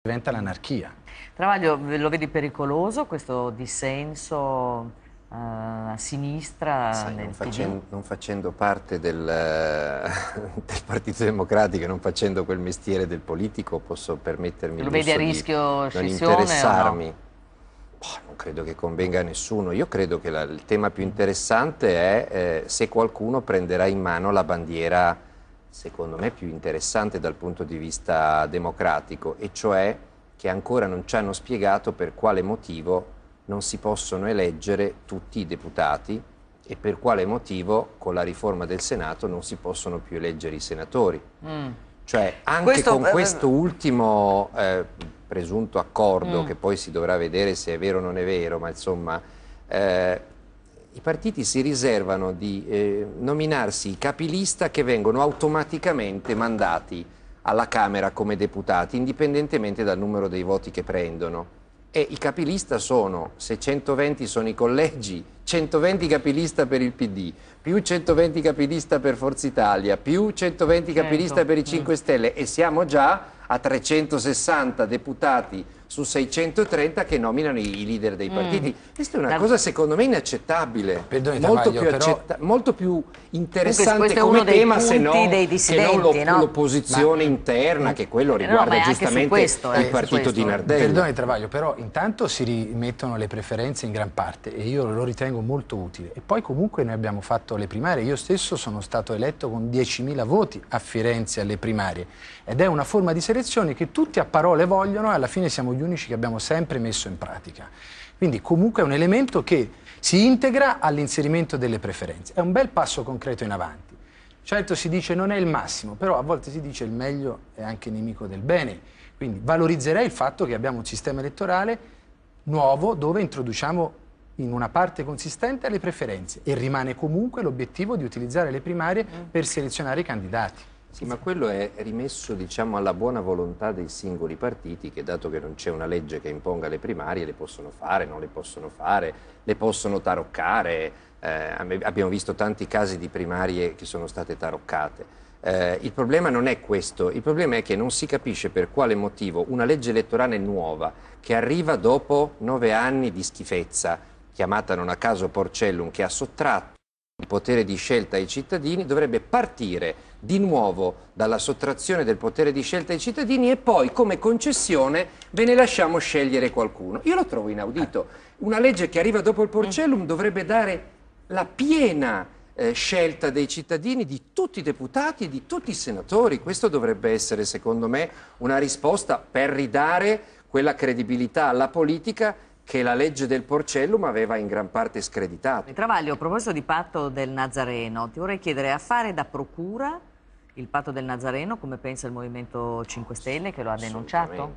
diventa l'anarchia. Travaglio, lo vedi pericoloso questo dissenso a sinistra nel PD? Non facendo parte del Partito Democratico e non facendo quel mestiere del politico, posso permettermi Lo vedi a rischio non scissione interessarmi. o no? Non credo che convenga a nessuno. Io credo che il tema più interessante è se qualcuno prenderà in mano la bandiera, secondo me, più interessante dal punto di vista democratico, e cioè che ancora non ci hanno spiegato per quale motivo non si possono eleggere tutti i deputati e per quale motivo con la riforma del Senato non si possono più eleggere i senatori. Cioè anche con questo ultimo presunto accordo, che poi si dovrà vedere se è vero o non è vero, ma insomma i partiti si riservano di nominarsi i capilista che vengono automaticamente mandati alla Camera come deputati, indipendentemente dal numero dei voti che prendono. E i capilista sono, se 120 sono i collegi, 120 capilista per il PD, più 120 capilista per Forza Italia, più 120 capilista per i 5 Stelle, e siamo già a 360 deputati su 630 che nominano i leader dei partiti. Questa è una cosa secondo me inaccettabile, molto più interessante come tema, se no l'opposizione interna, che quello riguarda giustamente il partito di Nardella. Perdone Travaglio, però intanto si rimettono le preferenze in gran parte e io lo ritengo molto utile. E poi comunque noi abbiamo fatto le primarie, io stesso sono stato eletto con 10.000 voti a Firenze alle primarie, ed è una forma di selezione che tutti a parole vogliono e alla fine siamo gli unici che abbiamo sempre messo in pratica. Quindi comunque è un elemento che si integra all'inserimento delle preferenze. È un bel passo concreto in avanti. Certo si dice non è il massimo, però a volte si dice il meglio è anche nemico del bene. Quindi valorizzerei il fatto che abbiamo un sistema elettorale nuovo dove introduciamo in una parte consistente le preferenze e rimane comunque l'obiettivo di utilizzare le primarie per selezionare i candidati. Sì, ma quello è rimesso, diciamo, alla buona volontà dei singoli partiti, che dato che non c'è una legge che imponga le primarie, le possono fare, non le possono fare, le possono taroccare. Abbiamo visto tanti casi di primarie che sono state taroccate. Il problema non è questo, il problema è che non si capisce per quale motivo una legge elettorale nuova, che arriva dopo 9 anni di schifezza, chiamata non a caso Porcellum, che ha sottratto il potere di scelta ai cittadini, dovrebbe partire di nuovo dalla sottrazione del potere di scelta ai cittadini e poi come concessione ve ne lasciamo scegliere qualcuno. Io lo trovo inaudito. Una legge che arriva dopo il Porcellum dovrebbe dare la piena scelta dei cittadini, di tutti i deputati, di tutti i senatori. Questo dovrebbe essere, secondo me, una risposta per ridare quella credibilità alla politica che la legge del Porcellum aveva in gran parte screditato. Travaglio, a proposito di patto del Nazareno, ti vorrei chiedere, a fare da procura il patto del Nazareno, come pensa il Movimento 5 Stelle che lo ha denunciato?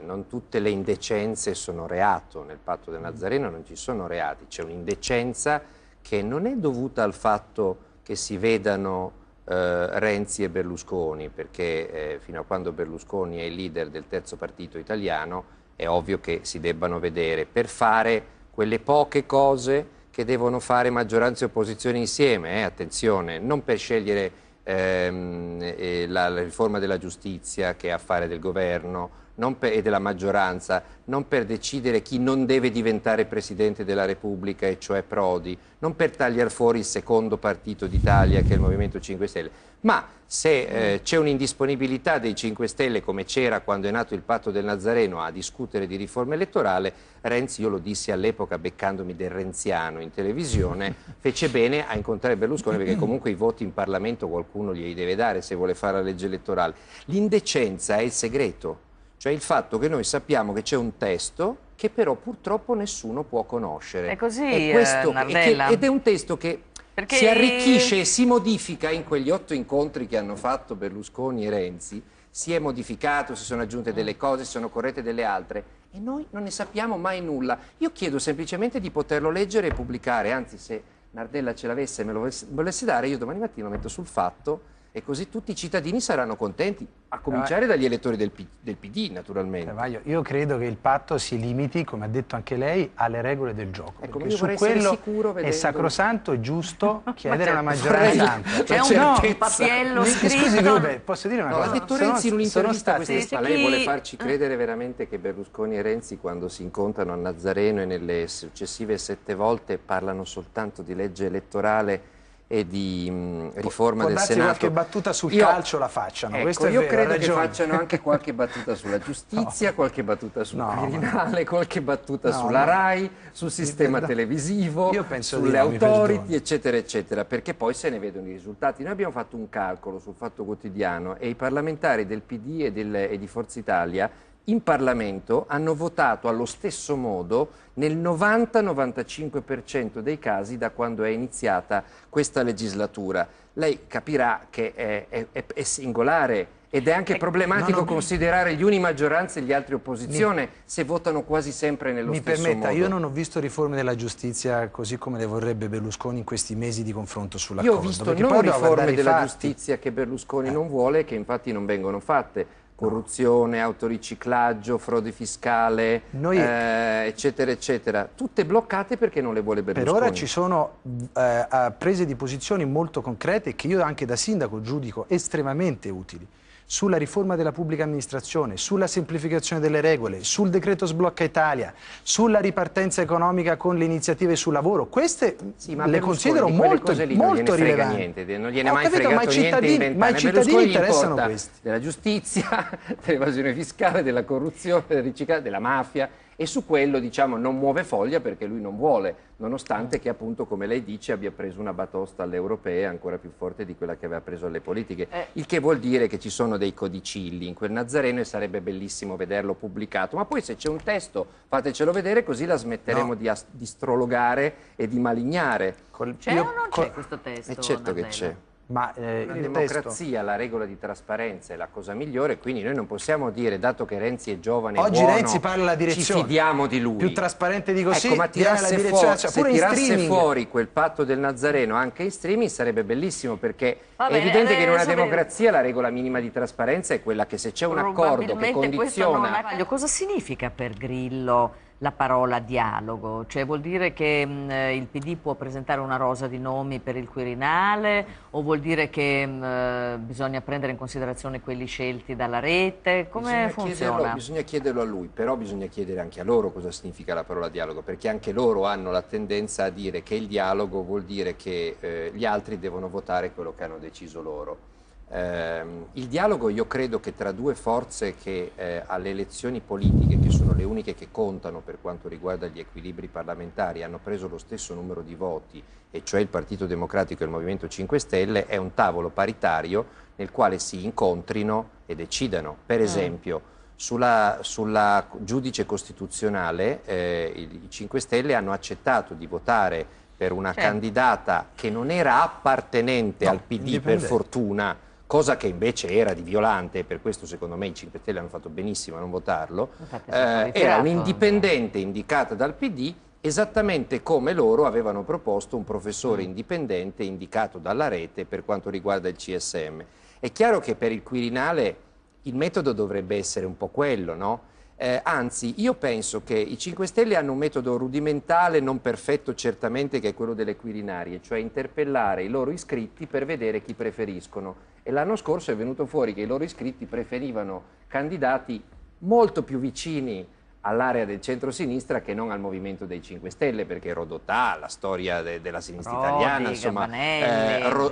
Non tutte le indecenze sono reato. Nel patto del Nazareno non ci sono reati, c'è un'indecenza che non è dovuta al fatto che si vedano Renzi e Berlusconi, perché fino a quando Berlusconi è il leader del terzo partito italiano è ovvio che si debbano vedere per fare quelle poche cose che devono fare maggioranza e opposizione insieme, attenzione, non per scegliere la riforma della giustizia, che è affare del governo e della maggioranza, non per decidere chi non deve diventare Presidente della Repubblica, e cioè Prodi, non per tagliare fuori il secondo partito d'Italia che è il Movimento 5 Stelle, ma se c'è un'indisponibilità dei 5 Stelle, come c'era quando è nato il patto del Nazareno, a discutere di riforma elettorale, Renzi, io lo dissi all'epoca beccandomi del renziano in televisione, fece bene a incontrare Berlusconi, perché comunque i voti in Parlamento qualcuno glieli deve dare se vuole fare la legge elettorale. L'indecenza è il segreto, cioè il fatto che noi sappiamo che c'è un testo che però purtroppo nessuno può conoscere. È così, Nardella. Ed è un testo che si arricchisce e si modifica in quegli 8 incontri che hanno fatto Berlusconi e Renzi, si è modificato, si sono aggiunte delle cose, si sono corrette delle altre e noi non ne sappiamo mai nulla. Io chiedo semplicemente di poterlo leggere e pubblicare, anzi se Nardella ce l'avesse e me lo volesse dare, io domani mattina lo metto sul Fatto e così tutti i cittadini saranno contenti, a cominciare dagli elettori del PD naturalmente. Travaglio, io credo che il patto si limiti, come ha detto anche lei, alle regole del gioco. Ecco, perché io su essere quello sicuro è vedendo... sacrosanto e giusto chiedere una maggioranza ampia. C'è un papiello scritto. Scusi, Grube, posso dire una cosa? L'ha detto Renzi in un'intervista questa. Sì, Lei vuole farci credere veramente che Berlusconi e Renzi, quando si incontrano a Nazareno e nelle successive 7 volte, parlano soltanto di legge elettorale e di riforma del Senato? Qualche battuta sul calcio la facciano. Ecco, questo è io vero, credo che facciano anche qualche battuta sulla giustizia, no. qualche battuta sul No, Quirinale, qualche battuta no, sulla no. RAI, sul sistema televisivo, io penso sulle di no, mi authority, perdoni. eccetera, eccetera, perché poi se ne vedono i risultati. Noi abbiamo fatto un calcolo sul Fatto Quotidiano e i parlamentari del PD e di Forza Italia in Parlamento hanno votato allo stesso modo nel 90-95% dei casi da quando è iniziata questa legislatura. Lei capirà che è singolare ed è anche problematico considerare gli uni maggioranza e gli altri opposizione se votano quasi sempre nello stesso modo. Io non ho visto riforme della giustizia così come le vorrebbe Berlusconi in questi mesi di confronto Io sull'accordo. ho visto non riforme della giustizia che Berlusconi non vuole e che infatti non vengono fatte. Corruzione, autoriciclaggio, frode fiscale, eccetera, eccetera. Tutte bloccate perché non le vuole Berlusconi. Per ora ci sono prese di posizioni molto concrete che io anche da sindaco giudico estremamente utili. Sulla riforma della pubblica amministrazione, sulla semplificazione delle regole, sul decreto sblocca Italia, sulla ripartenza economica con le iniziative sul lavoro. Queste le considero molto rilevanti. Niente, non gliene mai fregato niente in 20 ma anni. i cittadini interessano questi. Della giustizia, dell'evasione fiscale, della corruzione, del riciclaggio, della mafia. E su quello, diciamo, non muove foglia perché lui non vuole, nonostante che appunto, come lei dice, abbia preso una batosta alle europee ancora più forte di quella che aveva preso alle politiche. Il che vuol dire che ci sono dei codicilli in quel Nazareno e sarebbe bellissimo vederlo pubblicato. Ma poi se c'è un testo, fatecelo vedere, così la smetteremo di strologare e di malignare. C'è o non c'è questo testo? E certo che c'è. Ma la democrazia, la regola di trasparenza è la cosa migliore, quindi noi non possiamo dire, dato che Renzi è giovane e buono, Renzi parla la direzione, ci fidiamo di lui. Più trasparente di così, ecco, ma tirasse fuori, tirasse fuori quel patto del Nazareno anche in streaming sarebbe bellissimo, perché è evidente che in una democrazia la regola minima di trasparenza è quella che se c'è un accordo che condiziona... Cosa significa per Grillo la parola dialogo? Cioè vuol dire che il PD può presentare una rosa di nomi per il Quirinale o vuol dire che bisogna prendere in considerazione quelli scelti dalla rete? Come funziona? Bisogna chiederlo a lui, però bisogna chiedere anche a loro cosa significa la parola dialogo, perché anche loro hanno la tendenza a dire che il dialogo vuol dire che gli altri devono votare quello che hanno deciso loro. Il dialogo, io credo che tra due forze che alle elezioni politiche, che sono le uniche che contano per quanto riguarda gli equilibri parlamentari, hanno preso lo stesso numero di voti, e cioè il Partito Democratico e il Movimento 5 Stelle, è un tavolo paritario nel quale si incontrino e decidano. Per esempio, sulla giudice costituzionale i 5 Stelle hanno accettato di votare per una candidata che non era appartenente al PD, per fortuna, cosa che invece era di violante, e per questo secondo me i 5 Stelle hanno fatto benissimo a non votarlo. Era un'indipendente indicata dal PD, esattamente come loro avevano proposto un professore indipendente indicato dalla rete per quanto riguarda il CSM. È chiaro che per il Quirinale il metodo dovrebbe essere un po' quello, no? Anzi, io penso che i 5 Stelle hanno un metodo rudimentale, non perfetto certamente, che è quello delle quirinarie, cioè interpellare i loro iscritti per vedere chi preferiscono. E l'anno scorso è venuto fuori che i loro iscritti preferivano candidati molto più vicini all'area del centro-sinistra che non al movimento dei 5 Stelle, perché Rodotà, la storia della sinistra italiana, insomma,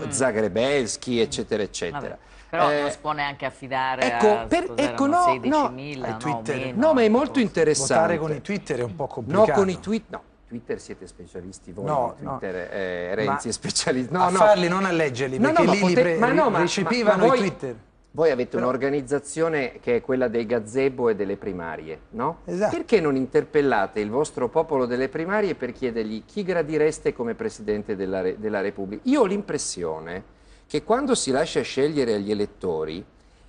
Zagrebelski, eccetera, eccetera. Vabbè. Però non si può neanche affidare a 16.000, no, ma è molto interessante. Votare con i Twitter è un po' complicato. No, con i Twitter siete specialisti voi, Renzi è specialista. A farli, non a leggerli, perché lì recepivano i Twitter. Voi avete un'organizzazione che è quella dei gazebo e delle primarie, no? Esatto. Perché non interpellate il vostro popolo delle primarie per chiedergli chi gradireste come Presidente della Repubblica? Io ho l'impressione che quando si lascia scegliere agli elettori,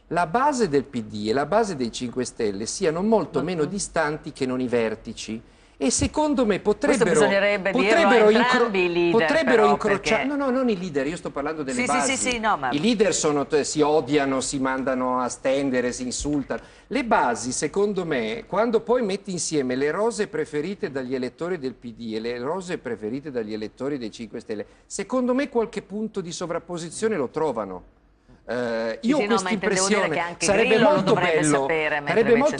la base del PD e la base dei 5 Stelle siano molto meno distanti che non i vertici, E secondo me potrebbero incrociare. Perché... No, non i leader, io sto parlando delle sì, basi. sì, no, ma... I leader si odiano, si mandano a stendere, si insultano. Le basi, secondo me, quando poi metti insieme le rose preferite dagli elettori del PD e le rose preferite dagli elettori dei 5 Stelle, secondo me qualche punto di sovrapposizione lo trovano. Io ho questa impressione, sarebbe molto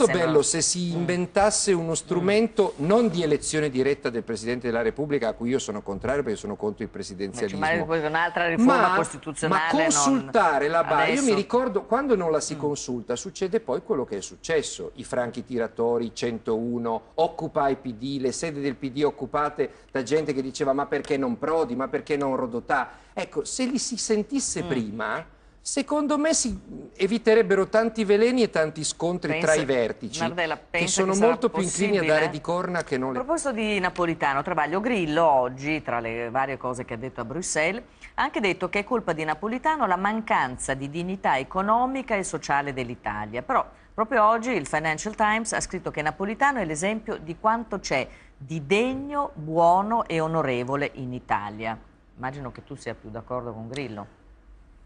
bello se si inventasse uno strumento non di elezione diretta del Presidente della Repubblica, a cui io sono contrario perché sono contro il presidenzialismo, un'altra riforma costituzionale, ma consultare la base. Adesso... Io mi ricordo quando non la si consulta succede poi quello che è successo, i franchi tiratori, i 101, Occupy PD, le sedi del PD occupate da gente che diceva ma perché non Prodi, ma perché non Rodotà. Ecco, se li si sentisse prima, secondo me si eviterebbero tanti veleni e tanti scontri tra i vertici, Nardella, che sono molto più inclini a dare di corna che non le... A proposito di Napolitano, Travaglio, Grillo oggi, tra le varie cose che ha detto a Bruxelles, ha anche detto che è colpa di Napolitano la mancanza di dignità economica e sociale dell'Italia. Però proprio oggi il Financial Times ha scritto che Napolitano è l'esempio di quanto c'è di degno, buono e onorevole in Italia. Immagino che tu sia più d'accordo con Grillo.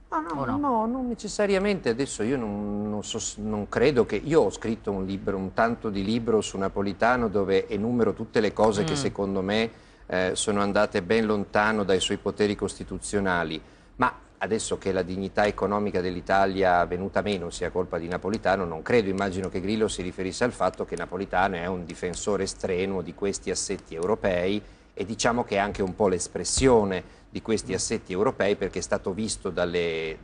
No, non necessariamente. Adesso io non credo che... Io ho scritto un tanto di libro su Napolitano dove enumero tutte le cose che secondo me sono andate ben lontano dai suoi poteri costituzionali, ma adesso che la dignità economica dell'Italia venuta meno sia colpa di Napolitano, non credo. Immagino che Grillo si riferisse al fatto che Napolitano è un difensore strenuo di questi assetti europei e diciamo che è anche un po' l'espressione di questi assetti europei perché è stato visto dai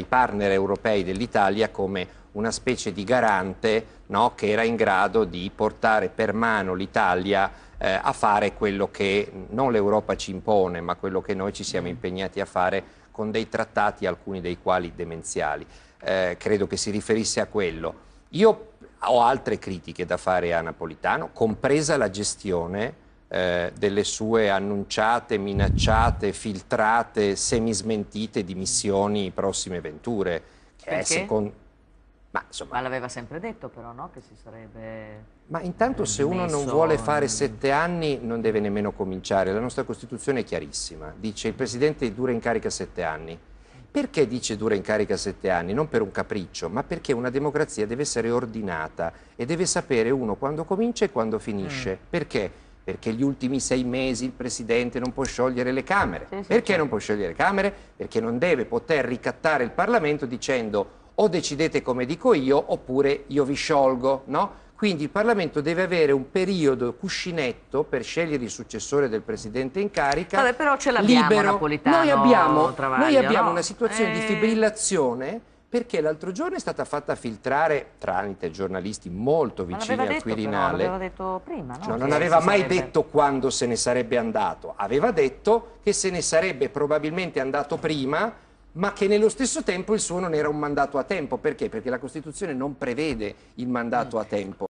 partner europei dell'Italia come una specie di garante, no, che era in grado di portare per mano l'Italia a fare quello che non l'Europa ci impone, ma quello che noi ci siamo impegnati a fare con dei trattati, alcuni dei quali demenziali. Credo che si riferisse a quello. Io ho altre critiche da fare a Napolitano, compresa la gestione delle sue annunciate, minacciate, filtrate, semismentite dimissioni prossime venture. Che perché? Ma l'aveva sempre detto però, no? Che si sarebbe... Ma intanto se uno non vuole fare 7 anni non deve nemmeno cominciare. La nostra Costituzione è chiarissima. Dice il Presidente dura in carica 7 anni. Perché dice dura in carica 7 anni? Non per un capriccio, ma perché una democrazia deve essere ordinata e deve sapere uno quando comincia e quando finisce. Perché? Perché gli ultimi 6 mesi il Presidente non può sciogliere le Camere. Perché non può sciogliere le Camere? Perché non deve poter ricattare il Parlamento dicendo o decidete come dico io oppure io vi sciolgo, no? Quindi il Parlamento deve avere un periodo cuscinetto per scegliere il successore del Presidente in carica. Vabbè, però ce l'abbiamo libero. Napolitano, Noi abbiamo una situazione di fibrillazione perché l'altro giorno è stata fatta filtrare tramite giornalisti molto vicini al Quirinale. L'aveva detto prima, no? Non aveva mai detto quando se ne sarebbe andato, aveva detto che se ne sarebbe probabilmente andato prima, ma che nello stesso tempo il suo non era un mandato a tempo. Perché? Perché la Costituzione non prevede il mandato a tempo.